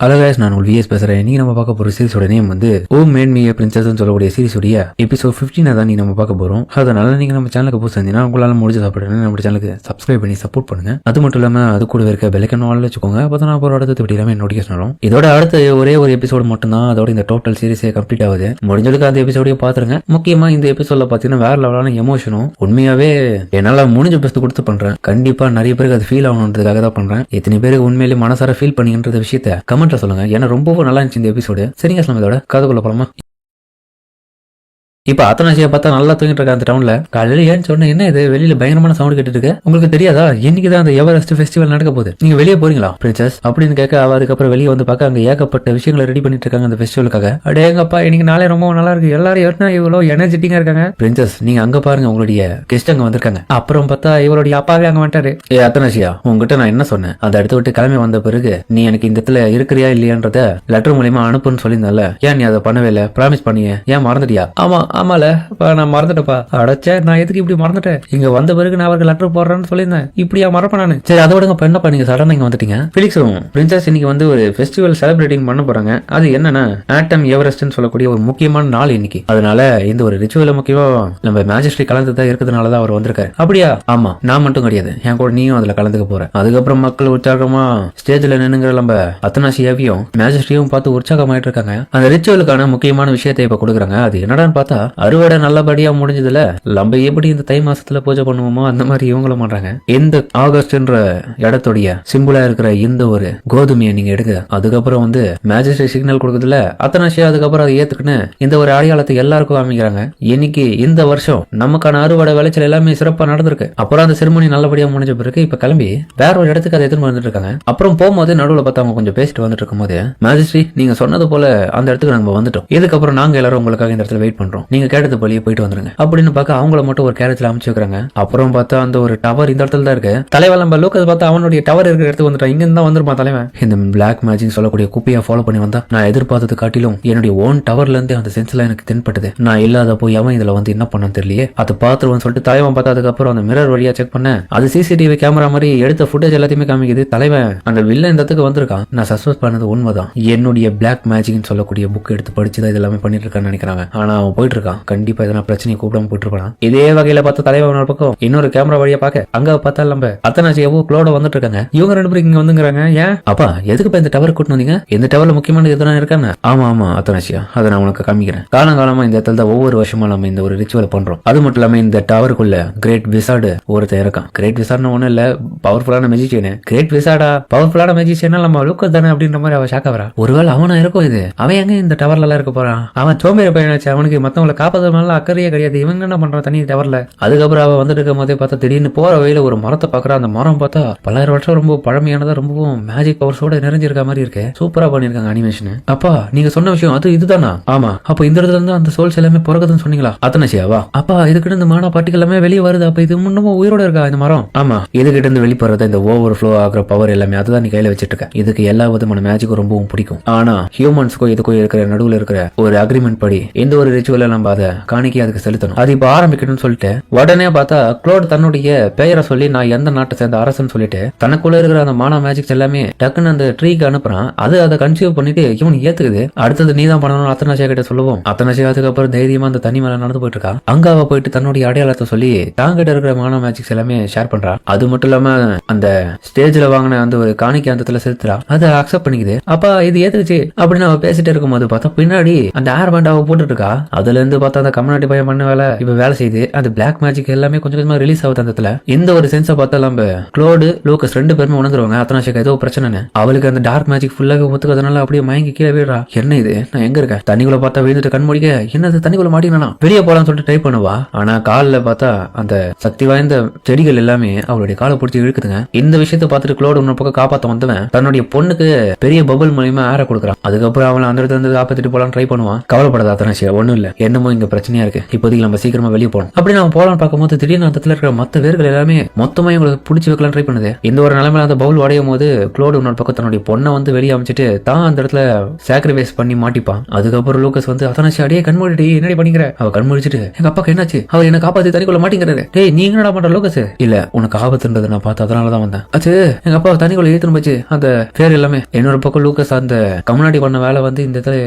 Hello guys, நான் உங்கள் vs பேசுறேன். நீங்க நம்ம பார்க்க போற சீரிஸோட நேம் வந்து ஓ மேட் மீ பிரின்சஸ் சொல்லக்கூடிய சீரிஸோடைய எபிசோட் 15 தான் நீ நம்ம பார்க்க போறோம். அதனால நீங்க நம்ம சேனலுக்கு புதுசா இருந்தீங்கன்னா உங்களால முடிஞ்ச சாப்பிடுங்க நம்ம சேனலுக்கு சப்ஸ்கிரைப் பண்ணி சப்போர்ட் பண்ணுங்க. அது மட்டும் இல்லாம அது கூட இருக்க பெல்லைக்கன் ஆல்ல வச்சுக்கோங்க. அப்பதான் நான் போற அடுத்த வீடியோ எல்லாமே நோட்டிஃபிகேஷன் வரும். இதோட அடுத்த ஒரே ஒரு எபிசோடு மட்டும் தான் அதோட இந்த டோட்டல் சீரிஸே கம்ப்ளீட் ஆகுது. முடிஞ்சதுக்கு அந்த எபிசோடையும் பாத்துருங்க. முக்கியமா இந்த எபிசோட்ல பாத்தீங்கன்னா வேற லெவலான எமோஷனும் உண்மையாவே என்னால முடிஞ்ச பெஸ்ட் கொடுத்து பண்றேன். கண்டிப்பா நிறைய பேருக்கு அது ஃபீல் ஆகணுன்றதுக்காக தான் பண்றேன். எத்தனை பேருக்கு உண்மையிலேயே மனசார ஃபீல் பண்ணின்ற விஷயத்த கமெண்ட்ல சொல்லுங்க. ஏன்னா ரொம்ப நல்லா இருந்துச்சு இந்த எபிசோடு. சரிங்க, நம்ம இதோட கதைக்குள்ள போலாமா? இப்ப அத்தனாசியா பார்த்தா நல்லா தூங்கிட்டு இருக்க அந்த டவுன்ல. காலையில ஏன்னு சொன்ன என்ன இது வெளியில பயங்கரமான சவுண்ட் கேட்டு இருக்கு. உங்களுக்கு தெரியாதா இன்னைக்குதான் அந்த எவரெஸ்ட் ஃபெஸ்டிவல் நடக்க போகுது. நீங்க வெளியே போறீங்களா பிரின்சஸ் அப்படின்னு கேட்க அதுக்கப்புறம் வெளியே வந்து பார்க்க அங்க ஏகப்பட்ட விஷயங்களை ரெடி பண்ணிட்டு இருக்காங்க அந்த ஃபெஸ்டிவலுக்காக. அடேங்கப்பா இன்னைக்கு நாளே ரொம்ப நல்லா இருக்கு. எல்லாரும் ஏன்னா இவ்வளவு எனர்ஜெட்டிக்கா இருக்காங்க. பிரின்சஸ் நீங்க அங்க பாருங்க, உங்களுடைய கெஸ்ட் அங்க வந்திருக்காங்க. அப்புறம் பார்த்தா இவருடைய அப்பாவே அங்க வந்துட்டாரு. அத்தனாசியா உங்ககிட்ட நான் என்ன சொன்னேன்? அந்த இடத்த விட்டு கிளம்பி வந்த பிறகு நீ எனக்கு இந்த இடத்துல இருக்கிறியா இல்லையான்றத லெட்டர் மூலியமா அனுப்புன்னு சொல்லியிருந்தால. ஏன் நீ அதை பண்ணவே இல்லை? ப்ராமிஸ் பண்ணிய ஏன் மறந்துட்டியா? ஆமால நான் மறந்துட்டப்பா. அடைச்ச நான் எதுக்கு இப்படி மறந்துட்டேன்? இங்க வந்த பிறகு நான் அவருக்கு லெட்டர் போடுறேன்னு சொல்லியிருந்தேன். இப்படியா மறப்பேன் நானு? சரி அதோட என்னப்பா நீங்க சடனா இங்க வந்துட்டீங்க? பிலிக்ஸும் பிரின்சஸ் இன்னைக்கு வந்து ஒரு ஃபெஸ்டிவல் செலிப்ரேட்டிங் பண்ண போறாங்க. அது என்னன்னா ஆட்டம் எவரெஸ்ட்னு சொல்லக்கூடிய ஒரு முக்கியமான நாள் இன்னைக்கு. அதனால இந்த ஒரு ரிச்சுவல முக்கியமா நம்ம மேஜிஸ்ட்ரி கலந்துதான் இருக்கிறதுனாலதான் அவர் வந்திருக்காரு. அப்படியா? ஆமா, நான் மட்டும் கிடையாது, என் கூட நீயும் அதுல கலந்துக்க போற. அதுக்கப்புறம் மக்கள் உற்சாகமா ஸ்டேஜ்ல நின்னுங்கிற நம்ம அத்தனாசியாவையும் மேஜிஸ்ட்ரியும் பார்த்து உற்சாகமாயிட்டு இருக்காங்க. அந்த ரிச்சுவலுக்கான முக்கியமான விஷயத்தை இப்ப கொடுக்குறாங்க. அது என்னடான்னு பார்த்தா அறுவடை நல்லபடியா முடிஞ்சதுல நம்ம எப்படி இந்த தை மாசத்துல பூஜை பண்ணுவோமோ அந்த மாதிரி இவங்களும் பண்றாங்க. இந்த ஆகஸ்ட்ன்ற இடத்துடைய சிம்பிளா இருக்கிற இந்த ஒரு கோதுமையை நீங்க எடுக்க அதுக்கப்புறம் வந்து மேஜிஸ்ட்ரேட் சிக்னல் கொடுக்குதுல அத்தனாசியா அதுக்கப்புறம் அதை ஏத்துக்குன்னு இந்த ஒரு அடையாளத்தை எல்லாருக்கும் காமிக்கிறாங்க. இன்னைக்கு இந்த வருஷம் நமக்கான அறுவடை விளைச்சல் எல்லாமே சிறப்பா நடந்திருக்கு. அப்புறம் அந்த செரிமனி நல்லபடியா முடிஞ்ச பிறகு இப்ப கிளம்பி வேற ஒரு இடத்துக்கு அதை எடுத்துட்டு வந்துட்டு இருக்காங்க. அப்புறம் போகும்போது நடுவில் பார்த்து அவங்க கொஞ்சம் பேசிட்டு வந்துட்டு இருக்கும் போது மேஜிஸ்ட்ரி நீங்க சொன்னது போல அந்த இடத்துக்கு நம்ம வந்துட்டோம். இதுக்கப்புறம் நாங்க எல்லாரும் உங்களுக்காக இந்த இடத்துல வெயிட் பண்றோம். நீங்க கேட்டது போலயே போயிட்டு வந்துருங்க அப்படின்னு பார்க்க அவங்கள மட்டும் ஒரு கேரேஜ்ல அமைச்சு வைக்கிறாங்க. அப்புறம் பார்த்தா அந்த ஒரு டவர் இந்த இடத்துல தான் இருக்கு. தலைவன் நம்ம லோக்கஸ் பார்த்தா அவனுடைய டவர் இருக்கிற இடத்துக்கு வந்துட்டான். இங்க இருந்தா வந்துருப்பான் தலைவன். இந்த பிளாக் மேஜிக் சொல்லக்கூடிய குப்பையா ஃபாலோ பண்ணி வந்தா நான் எதிர்பார்த்தது காட்டிலும் என்னுடைய ஓன் டவர்ல இருந்து அந்த சென்ஸ்ல எனக்கு தென்பட்டது. நான் இல்லாத போய் அவன் இதுல வந்து என்ன பண்ணான்னு தெரியலையே. அதை பார்த்துருவான்னு சொல்லிட்டு தலைவன் பார்த்தா அதுக்கப்புறம் அந்த மிரர் வழியா செக் பண்ண அது சிசிடிவி கேமரா மாதிரி எடுத்த ஃபுட்டேஜ் எல்லாத்தையுமே காமிக்குது. தலைவன் அந்த வில்ல இந்த இடத்துக்கு வந்திருக்கான். நான் சஸ்பெக்ட் பண்ணது உண்மைதான். என்னுடைய பிளாக் மேஜிக் சொல்லக்கூடிய புக் எடுத்து படிச்சுதான் இது எல்லாமே பண்ணிட்டு இருக்கான்னு நினைக்கிறாங்க. ஆனா அவன் போயிட்டு இருக்கான். கண்டிப்பா இதெல்லாம் பிரச்சனையை கூப்பிடாம போயிட்டு இருப்பான். இதே வகையில பார்த்த தலைவன் பக்கம் இன்னொரு கேமரா வழியா பாக்க அங்க பார்த்தா நம்ம அத்தனாசியாவோ க்ளோட வந்துட்டு இருக்காங்க. இவங்க ரெண்டு பேரும் இங்க வந்துங்கிறாங்க. ஏன் அப்பா எதுக்கு இந்த டவர் கூட்டு வந்தீங்க? இந்த டவர்ல முக்கியமான எதுனா இருக்காங்க? ஆமா அத்தனாசியா, அதை நான் உனக்கு காமிக்கிறேன். காலங்காலமா இந்த இடத்துல தான் ஒவ்வொரு வருஷமா நம்ம இந்த ஒரு ரிச்சுவல் பண்றோம். அது மட்டும் இல்லாம இந்த டவருக்குள்ள கிரேட் விசார்டு ஒருத்தர் இருக்கான். கிரேட் விசார்ட்னு ஒண்ணு இல்ல, பவர்ஃபுல்லான மெஜிஷியன். கிரேட் விசார்டா பவர்ஃபுல்லான மெஜிஷியனா நம்ம லுக்கஸ் தானே அப்படின்ற மாதிரி அவ ஷாக் ஆவறா. ஒருவேளை அவனா இருக்கும் இது. அவன் எங்க இந்த டவர்ல எல்லாம் இருக்க போறான்? அவன் சோம்பேறி பையனாச்சு. அவனுக்கு மத்தவங்களை காப்பாற்றுறதுனால அக்கறையே கிடையாது. இவங்க என்ன பண்றான் தனி டவர்ல? அதுக்கப்புறம் அவ வந்துட்டு இருக்கும் போதே பார்த்தா திடீர்னு போற வழியில ஒரு மரத்தை பாக்குறா. அந்த மரம் பார்த்தா பல்லாயிரம் வருஷம் ரொம்ப பழமையானதா ரொம்பவும் மேஜிக் பவர்ஸோட நிறைஞ்சிருக்க மாதிரி இருக்கு. சூப்பரா பண்ணிருக்காங்க அனிமேஷன். அப்பா நீங்க சொன்ன விஷயம் அது இதுதானா? ஆமா. அப்ப இந்த இடத்துல இருந்து அந்த சோல்ஸ் எல்லாமே பிறகுதுன்னு சொன்னீங்களா? அத்தனாசியாவா? அப்பா இதுக்கிட்ட இந்த மானா பாட்டிகள் எல்லாமே வெளியே வருது. அப்ப இது முன்னமும் உயிரோட இருக்கா இந்த மரம்? ஆமா, இதுகிட்ட இருந்து வெளிப்படுறத இந்த ஓவர் ஃப்ளோ ஆகிற பவர் எல்லாமே அதுதான் நீ கையில வச்சிட்டு இருக்க. இதுக்கு எல்லா விதமான மேஜிக்கும் ரொம்பவும் பிடிக்கும். ஆனா ஹியூமன்ஸ்க்கும் இதுக்கும் இருக்கிற நடுவுல இருக்கிற ஒரு அக்ரிமெண்ட் படி இந்த ஒரு ரிச்சுவல நம்ம அதை காணிக்கை அதுக்கு செலுத்தணும். அது இப்ப ஆரம்பிக்கணும்னு சொல்லிட்டு உடனே பார்த்தா க்ளோட் தன்னுடைய பெயரை சொல்லி நான் எந்த நாட்டை சேர்ந்த அரசன் சொல்லிட்டு தனக்குள்ள இருக்கிற அந்த மானா மேஜிக்ஸ் எல்லாமே டக்குன்னு அந்த ட்ரீக்கு அனுப்புறான். அது அதை கன்சியூவ் பண்ணிட்டு இவன் ஏத்துக்குது. அடுத்தது நீ தான் பண்ணணும் அத்தனாசியா கிட்ட சொல்லுவோம். அத்தனாசியா அதுக்கப்புறம் தைரியமா அந்த தனி மேல நடந்து போயிட்டு இருக்கா. அங்க அவ போயிட்டு தன்னுடைய அடையாளத்தை சொல்லி தாங்கிட்ட இருக்கிற மானா மேஜிக்ஸ் எல்லாமே ஷேர் பண்றா. அது மட்டும் இல்லாம அந்த ஸ்டேஜ்ல வாங்கின அந்த ஒரு காணிக்கை அந்த செலுத்துறா. அதை அக்செப்ட் பண்ணிக்குது. அப்பா இது ஏத்துக்குச்சு அப்படின்னு அவ பேசிட்டு இருக்கும் போது பார்த்தா பின்னாடி அந்த ஏர் பேண்ட் அவ போட்டுட்டு இருக்கா. அதுல இருந்து பார்த்தா அந்த கம்யூனிட்டி பையன் பண்ண வேலை இப்ப வேலை செய்யுது. அந்த பிளாக் மேஜிக் எல்லாமே கொஞ்சம் கொஞ்சமா ரிலீஸ் ஆகுது. அந்த இந்த ஒரு சென்ஸை பார்த்தா நம்ம க்ளோடு லூக்கஸ் ரெண்டு பேருமே உணர்ந்துருவாங்க அத்தனாசியா ஏதோ பிரச்சனை. அவளுக்கு அந்த டார்க் மேஜிக் ஃபுல்லாக ஒத்துக்கிறதுனால அப்படியே மயங்கி கீழே வீடுறா. என்ன இது? நான் எங்க இருக்கேன்? தண்ணிக்குள்ள பார்த்தா விழுந்துட்டு கண் முடிக்க என்னது தண்ணிக்குள்ள மாட்டினா வெளியே போலான்னு சொல்லிட்டு ட்ரை பண்ணுவா. ஆனா காலில் பார்த்தா அந்த சக்தி வாய்ந்த செடிகள் எல்லாமே அவளுடைய காலை பிடிச்சி இழுக்குதுங்க. இந்த விஷயத்தை பார்த்துட்டு க்ளோடு இன்னொரு பக்கம் காப்பாத்த வந்தவன் தன்னுடைய பொண்ணுக்கு பெரிய பபுள் மூலியமா ஏற கொடுக்குறான். அதுக்கப்புறம் அவன் அந்த இடத்துல இருந்து காப்பாத்திட்டு போலான்னு ட்ரை பண்ணுவான். கவலைப்படாத அத்தனாசியா, ஒண்ணும் இல்ல, என்ன என்னமோ இங்க பிரச்சனையா இருக்கு, இப்போதைக்கு நம்ம சீக்கிரமா வெளியே போகணும் அப்படின்னு அவன் போலான்னு பார்க்கும்போது திடீர்னு அந்த இருக்கிற மத்த வேர்கள் எல்லாமே மொத்தமா இவங்களை பிடிச்சி வைக்கலாம் ட்ரை பண்ணுது. இந்த ஒரு நிலைமையில அந்த பவுல் உடையும் போது க்ளோடு இன்னொரு பக்கம் தன்னுடைய பொண்ணை வந்து வெளியே அமைச்சிட்டு தான் அந்த இடத்துல சாக்ரிஃபைஸ் பண்ணி மாட்டிப்பான். அதுக்கப்புறம் லூக்கஸ் வந்து அத்தனாச்சி அடியே கண்மூடி என்னடி பண்ணிக்கிற, அவ கண்மூடிச்சிட்டு எங்க அப்பாக்கு என்னாச்சு, அவர் என்ன காப்பாத்தி தனிக்குள்ள மாட்டேங்கிறாரு, டேய் நீங்க என்னடா பண்ற லூக்கஸ், இல்ல உனக்கு ஆபத்துன்றது நான் பார்த்து அதனாலதான் வந்தேன், அது எங்க அப்பா தனிக்குள்ள ஏத்துன்னு போச்சு அந்த பேர் எல்லாமே. இன்னொரு பக்கம் லூக்கஸ் அந்த கம்யூனிட்டி பண்ண வேலை வந்து இந்த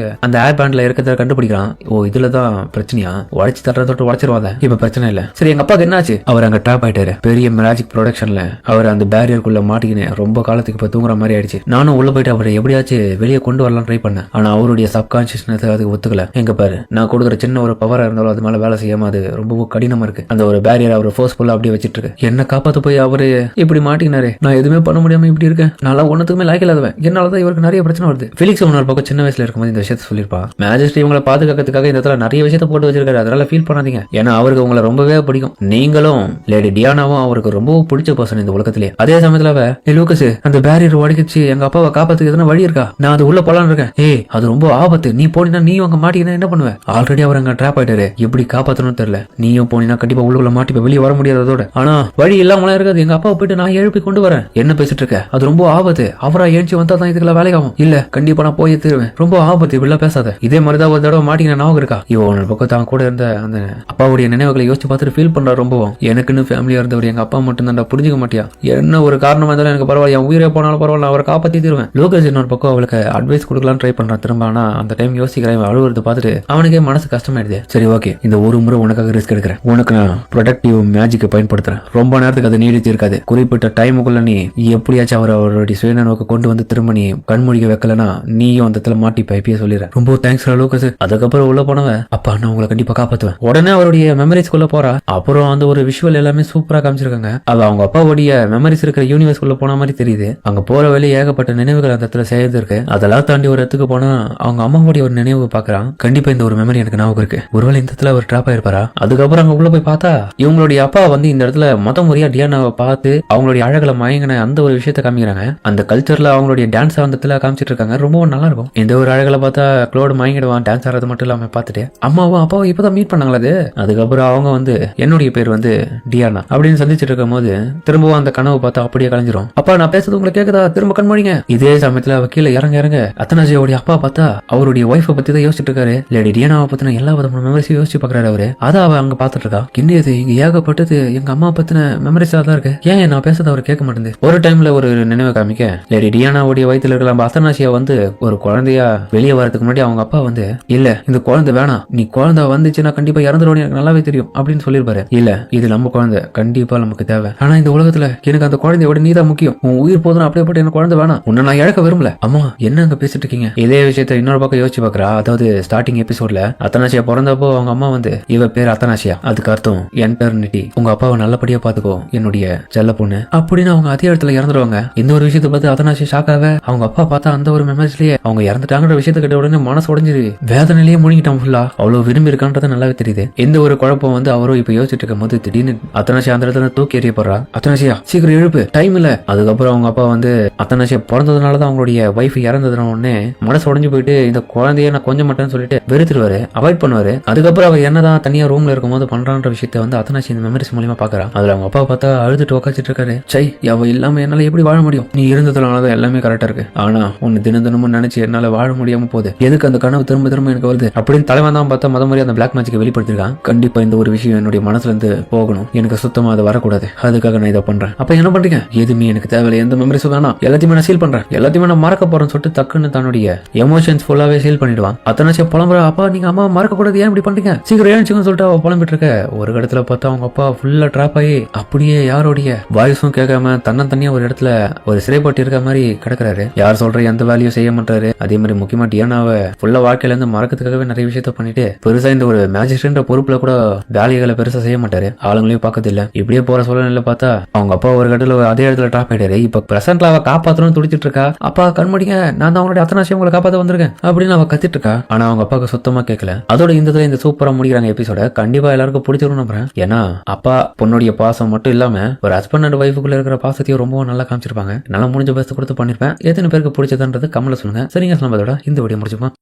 அந்த ஏர் பேண்ட்ல இருக்கிறத கண்டுபிடிக்கிறான். ஓ இதுலதான் பிரச்சனையா, உடைச்சு தட்டுற தொட்டு உடைச்சிருவாங்க, இப்ப பிரச்சனை இல்ல. சரி எங்க அப்பாக்கு என்னாச்சு, அவர் அங்க ட்ராப் ஆயிட்டாரு பெரிய மேஜிக் ப்ரொடக்ஷன்ல, அவர் அந்த பேரியருக்குள்ள மாட்டிக்கினேன் ரொம்ப காலத்துக்கு இப்ப தூங்குற மாதிரி ஆயிடுச்சு. நானும் உள்ள போயிட்டு அவரை எப்படியாச்சும் வெளியே கொண்டு வரலாம் ட்ரை பண்ணேன், ஆனா அவருடைய சப்கான்சியஸ்னஸ் அதுக்கு ஒத்துக்கல. எங்க பாரு நான் கொடுக்குற சின்ன ஒரு பவரா இருந்தாலும் அது மேல வேலை செய்யாம அது ரொம்ப கடினமா இருக்கு. அந்த ஒரு பேரியர் அவர் ஃபோர்ஸ்ஃபுல்லா அப்படியே வச்சிட்டு இருக்கு. என்ன காப்பாத்து போய் அவரு இப்படி மாட்டினாரு, நான் எதுவுமே பண்ண முடியாம இப்படி இருக்கேன், நல்லா ஒன்னத்துக்குமே லாய்க்கலாதவன், என்னாலதான் இவருக்கு நிறைய பிரச்சனை வருது. பிலிக்ஸ் ஒரு பக்கம் சின்ன வயசுல இருக்கும்போது இந்த விஷயத்த சொல்லிருப்பா. மேஜிஸ்ட்ரி இவங்களை பாதுகாக்கிறதுக்காக இந்த இடத்துல நிறைய விஷயத்த போட்டு வச்சிருக்காரு, அதனால ஃபீல் பண்ணாதீங்க, ஏன்னா அவருக்கு உங்களை ரொம்பவே பிடிக்கும், நீங்களும் லேடி டியானாவும் அவருக்கு ரொம்ப பிடிச்ச பர்சன் இந்த உலகத்திலே. அதே சமயத்துல லூக்கஸ் அந்த பேரியர் உடைக்கிச்சு எங்க அப்பாவை காப்பாத்துக்கு எதனா வழி இருக்கா, நான் அது உள்ள போலான்னு இருக்கேன், ஏய் அது ரொம்ப ஆபத்து, நீ போனீங்கன்னா நீ அங்க மாட்டீங்கன்னா என்ன பண்ணுவேன், ஆல்ரெடி அவர் அங்க ட்ராப் ஆயிட்டாரு, எப்படி காப்பாத்தணும்னு தெரியல, நீயும் போனீங்கன்னா கண்டிப்பா உள்ளுக்குள்ள மாட்டி வெளியே வர முடியாது, அதோட ஆனா வழி இல்லாமலாம் இருக்காது, எங்க அப்பாவை போயிட்டு நான் எழுப்பி கொண்டு வரேன், என்ன பேசிட்டு இருக்க, அது ரொம்ப ஆபத்து, அவரா ஏஞ்சி வந்தா தான் இதுக்கெல்லாம் வேலைக்காகும், இல்ல கண்டிப்பா நான் போய் தருவேன், ரொம்ப ஆபத்து இப்படிலாம் பேசாத, இதே மாதிரிதான் ஒரு தடவை மாட்டிக்கின ஞாபகம் இருக்கா, இவன் பக்கம் தான் கூட இருந்த அந்த அப்பாவுடைய நினைவுகளை யோசிச்சு பார்த்துட்டு ஃபீல் பண்றா ரொம்பவும், எனக்குன்னு ஃபேமிலியா இருந்தவர் எங்க அப்பா மட்டும் தான் புரிஞ்சுக்க மாட்டியா, என்ன ஒரு காரணமா இருந்தாலும் எனக்கு பரவாயில்ல, என் உயிரே போனாலும் பரவாயில்ல, அவரை காப்பாத்தி தருவேன். லூக்கஸ் இன்னொரு பக்கம் அவளுக்கு அட்வைஸ் கொடுக்கலாம் ட்ரை பண்றான் திரும்ப, ஆனா அந்த டைம் யோசிக்கிறேன் அழுவுறது பார்த்துட்டு அவனுக்கே மனசு கஷ்டமாயிடுது. சரி ஓகே இந்த ஒரு முறை உனக்காக ரிஸ்க் எடுக்கிறேன், உனக்கு நான் ப்ரொடக்டிவ் மேஜிக்கை பயன்படுத்துறேன், ரொம்ப நேரத்துக்கு அது நீடித்து இருக்காது, குறிப்பிட்ட டைமுக்குள்ள நீ எப்படியாச்சும் அவருடைய சுயநோக்க கொண்டு வந்து திரும்ப நீ கண்மூடிக்க வைக்கலனா நீயும் அந்த இடத்துல மாட்டி பைப்பிய சொல்லிடுறேன், ரொம்ப தேங்க்ஸ் லூக்கஸ். அதுக்கப்புறம் உள்ள போனவன் அப்பா நான் உங்களை கண்டிப்பா காப்பாத்துவேன், உடனே அவருடைய மெமரிஸ்குள்ள போறா. அப்புறம் அந்த ஒரு விஷுவல் எல்லாமே சூப்பரா காமிச்சிருக்காங்க, அது அவங்க அப்பாவுடைய மெமரிஸ் இருக்கிற யூனிவர்ஸ் குள்ள போன மாதிரி தெரியுது. அங்க போற வழி ஏகப்பட்ட நினைவுகள் அந்த இடத்துல செய்யறது இருக்கு, அதெல்லாம் தாண்டி ஒரு இடத்துக்கு போனா அவங்க அம்மாவுடைய ஒரு நினைவு பாக்குறான், கண்டிப்பா இந்த ஒரு மெமரி எனக்கு ஞாபகம் இருக்கு, ஒருவேளை இந்த இடத்துல அவர் ட்ராப் ஆயிருப்பாரா. அதுக்கப்புறம் அங்க உள்ள போய் பார்த்தா இவங்களுடைய அப்பா வந்து இந்த இடத்துல மொத்த முறையா டியானாவை பார்த்து அவங்களுடைய அழகுல மயங்கின அந்த ஒரு விஷயத்த காமிக்கிறாங்க, அந்த கல்ச்சர்ல அவங்களுடைய டான்ஸ் அந்த இடத்துல காமிச்சிட்டு இருக்காங்க, ரொம்ப நல்லா இருக்கும். இந்த ஒரு அழகுல பார்த்தா க்ளோடு மயங்கிடுவான், டான்ஸ் ஆடுறது மட்டும் இல்லாம பார்த்துட்டு அம்மாவும் அப்பாவும் இப்பதான் மீட் பண்ணாங்களா. அதுக்கப்புறம் அவங்க வந்து என்னுடைய பேர் வந்து டியானா அப்படின்னு சந்திச்சிட்டு இருக்கும் போது திரும்பவும் அந்த கனவு பார்த்தா அப்படியே கலைஞ்சிரும். அப்பா நான் பேசுறது உங்களுக்கு கேக்குதா, திரும்ப கண்மணிங்க. இதே சமயத்துல அவ கீழே இறங்க அத்தனாஜியோடைய அப்பா பார்த்தா அவருடைய ஒய்ஃபை பத்தி தான் யோசிச்சுட்டு இருக்காரு, லேடி டியானாவை பத்தின எல்லா விதமான மெமரிஸையும் யோசிச்சு பாக்குறாரு அவரு. அதான் அவ அங்க பாத்துட்டு இருக்கா, கிண்டியது இங்க ஏகப்பட்டது எங்க அம்மா பத்தின மெமரிஸா தான் இருக்கு, ஏன் நான் பேசுறது அவர் கேட்க மாட்டேங்குது. ஒரு டைம்ல ஒரு நினைவை காமிக்க லேடி டியானாவுடைய வயித்துல இருக்கிற அத்தனாசியா வந்து ஒரு குழந்தையா வெளியே வரதுக்கு முன்னாடி அவங்க அப்பா வந்து இல்ல இந்த குழந்தை வேணாம், நீ குழந்தை வந்துச்சுன்னா கண்டிப்பா இறந்துருவோம் எனக்கு நல்லாவே தெரியும் அப்படின்னு சொல்லிருப்பாரு. இல்ல இது நம்ம குழந்தை கண்டிப்பா நமக்கு தேவை, ஆனா இந்த உலகத்துல எனக்கு அந்த குழந்தையோட நீதான் முக்கியம், உன் உயிர் போதும் அப்படியே போட்டு எனக்கு குழந்தை வேணாம், உன்னை நான் இழக்க விரும்பல. அம்மா என்ன அங்க பேசிட்டு இருக்கீங்க, இதே விஷயத்த இன்னொரு பக்கம் யோசிச்சு பாக்குறா. அதாவது ஸ்டார்டிங் எபிசோட்ல அத்தனாசியா பிறந்தப்போ அவங்க அம்மா வந்து இவ பேர் அத்தனாசியா, அதுக்கு அர்த்தம் என்டர்னிட்டி, உங்க அப்பாவை நல்லபடியா பாத்துக்கோ என்னுடைய செல்ல பொண்ணு அப்படின்னு அவங்க அதே இடத்துல இறந்துருவாங்க. இந்த ஒரு விஷயத்தை பார்த்து அத்தனாசியா ஷாக்காக அவங்க அப்பா பார்த்தா அந்த ஒரு மெமரிஸ்லயே அவங்க இறந்துட்டாங்கிற விஷயத்த கிட்ட உடனே மனசு உடைஞ்சிரு, வேதனையிலேயே முழுங்கிட்டான் ஃபுல்லா, அவ்வளவு விரும்பி இருக்கான்றது நல்லாவே தெரியுது. எந்த ஒரு குழப்பம் வந்து அவரும் இப்ப யோசிச்சுட்டு இருக்கும் போது திடீர்னு அத்தனாசியா அந்த இடத்துல தூக்கி எறியப்படுறா. அத்தனாசியா சீக்கிரம் எழுப்பு டைம் இல்ல. அதுக்கப்புறம் அவங்க அப்பா வந்து அத்தனாசியா பிறந்ததுனாலதான் அவங்களுடைய வைஃப் இறந்ததுன உடனே மனசு உடஞ்சு போயிட்டு இந்த குழந்தைய நான் கொஞ்சம் மட்டும் சொல்லிட்டு வெறுத்துருவாரு, அவாய்ட் பண்ணுவாரு. அதுக்கப்புறம் அவர் என்னதான் தனியா ரூம்ல இருக்கும் போது பண்றான்ற விஷயத்த வந்து அத்தனாசி இந்த மெமரிஸ் மூலியமா பாக்குறா. அதுல அவங்க அப்பா பார்த்தா அழுதுட்டு உக்காச்சிட்டு இருக்காரு, சை அவ இல்லாம என்னால எப்படி வாழ முடியும், நீ இருந்ததுனாலதான் எல்லாமே கரெக்டா இருக்கு, ஆனா உன்னை தினமும் நினைச்சு என்னால வாழ முடியாம போகுது, எதுக்கு அந்த கனவு திரும்ப திரும்ப எனக்கு வருது அப்படின்னு தலைவன் தான் பார்த்தா முத மாதிரி அந்த பிளாக் மேஜிக்கை வெளிப்படுத்திருக்கான். கண்டிப்பா இந்த ஒரு விஷயம் என்னுடைய மனசுல இருந்து போகணும், எனக்கு சுத்தமா அது வரக்கூடாது, அதுக்காக நான் இதை பண்றேன். அப்ப என்ன பண்றீங்க, எதுவுமே எனக்கு தேவையில்லை, எந்த மெமரிஸும் வேணாம், எல்லாத்தையுமே நான் சீல் பண்றேன், எல்லாத்தையுமே நான் மறக்க போறேன்னு சொல்லிட்டு டக்குன்னு தன்னுடைய எமோஷன்ஸ் ஃபுல்லாவே சீல் பண்ணிடுவான். அத்தனாச்சியா புலம்புற, அப்பா நீங்க அம்மா மறக்க கூடாது, ஏன் இப்படி பண்றீங்க, சீக்கிரம் ஏழுச்சுன்னு சொல்லிட்டு அவ புலம்பிட்டு இருக்க. ஒரு இடத்துல பார்த்தா அவங்க அப்பா ஃபுல்லா டிராப் ஆகி அப்படியே யாரோடைய வாய்ஸும் கேட்காம தன்னையா ஒரு இடத்துல ஒரு சிறைப்பட்டு இருக்க மாதிரி கிடக்குறாரு. யார் சொல்ற எந்த வேலையும் செய்ய மாட்டாரு. அதே மாதிரி முக்கியமா டியானாவை ஃபுல்லா வாழ்க்கையில இருந்து மறக்கிறதுக்காகவே நிறைய விஷயத்த பண்ணிட்டு பெருசா இந்த ஒரு மேஜிஸ்ட்ரேட் பொறுப்புல கூட வேலைகளை பெருசா செய்ய மாட்டாரு, ஆளுங்களையும் பார்க்கறது இல்ல. இப்படியே போற சூழ்நிலை பார்த்தா அவங்க அப்பா ஒரு கட்டத்துல அதே இடத்துல டிராப் ஆயிட்டாரு. இப்ப பிரசன்ட்ல அவ காப்பாத்தணும்னு துடிச்சிட்டு இருக்கா. அப்பா கண்மடிங்க, நான் தான் அவங்களுடைய அத்தனை உங்களை காப்பாத்த வந்திருக்கேன் அப்படின்னு அவ கத்திட்டு இருக்கா. ஆனா அவங்க அப்பாவுக்கு சுத்தமா கேட்கல. அதோட இந்த சூப்பரா முடிக்கிறாங்க எபிசோட. கண்டிப்பா எல்லாருக்கும் பிடிச்சிரும் நம்புறேன். ஏன்னா அப்பா பொண்ணுடைய பாசம் மட்டும் இல்லாம ஒரு ஹஸ்பண்ட் அண்ட் ஒய்ஃபுக்குள்ள இருக்கிற பாசத்தையும் ரொம்ப நல்லா காமிச்சிருப்பாங்க. நல்லா முடிஞ்ச பேச கொடுத்து பண்ணிருப்பேன். எத்தனை பேருக்கு பிடிச்சதுன்றது கமெண்ட்ல சொல்லுங்க. சரிங்க, நம்ம அதோட இந்த வீடியோ முடிச்சுப்போம்.